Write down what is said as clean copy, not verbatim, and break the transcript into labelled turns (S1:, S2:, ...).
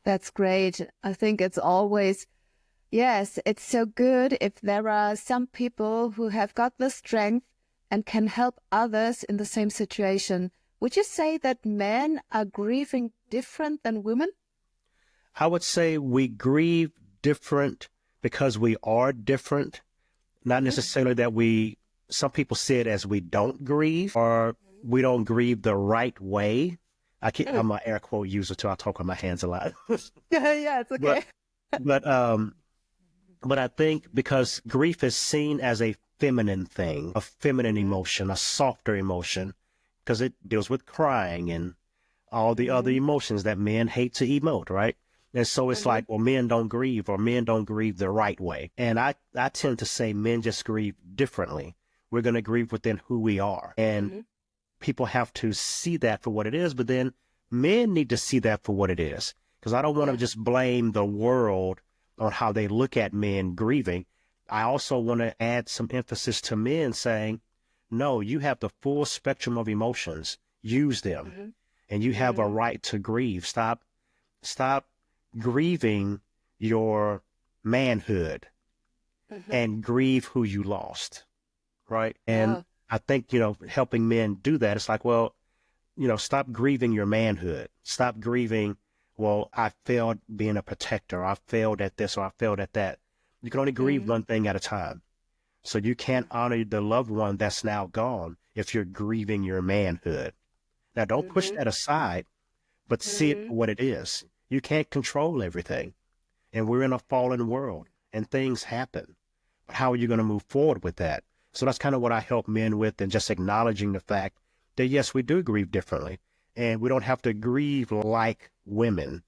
S1: That's great. I think it's always, yes, it's so good if there are some people who have got the strength and can help others in the same situation. Would you say that men are grieving different than women?
S2: I would say we grieve different because we are different, not
S1: Mhm.
S2: necessarily that some people see it as we don't grieve or we don't grieve the right way.
S1: Mm.
S2: I'm an air quote user too. I talk with my hands a lot.
S1: Yeah, it's
S2: But,
S1: okay.
S2: but, but I think because grief is seen as a feminine thing, a feminine
S1: Hmm.
S2: emotion, a softer emotion, because it deals with crying and all the other
S1: Hmm.
S2: emotions that men hate to emote, right? And so it's
S1: Hmm.
S2: like, well, men don't grieve or men don't grieve the right way. And I tend to say men just grieve differently. We're going to grieve within who we are. And
S1: Hmm.
S2: people have to see that for what it is, but then men need to see that for what it is. Because I don't want to
S1: Yeah.
S2: just blame the world on how they look at men grieving. I also want to add some emphasis to men saying, no, you have the full spectrum of emotions. Use them.
S1: Hmm.
S2: And you have a
S1: Hmm.
S2: right to grieve. Stop grieving your manhood
S1: Hmm.
S2: and grieve who you lost, right? And
S1: Yeah.
S2: I think, helping men do that, it's like, well, stop grieving your manhood. Stop grieving, well, I failed being a protector. I failed at this or I failed at that. You can only grieve
S1: Hmm.
S2: one thing at a time. So you can't honor the loved one that's now gone if you're grieving your manhood. Now, don't push
S1: Hmm.
S2: that aside, but see it
S1: Hmm.
S2: for what it is. You can't control everything. And we're in a fallen world and things happen. But how are you going to move forward with that? So that's kind of what I help men with, and just acknowledging the fact that, yes, we do grieve differently and we don't have to grieve like women.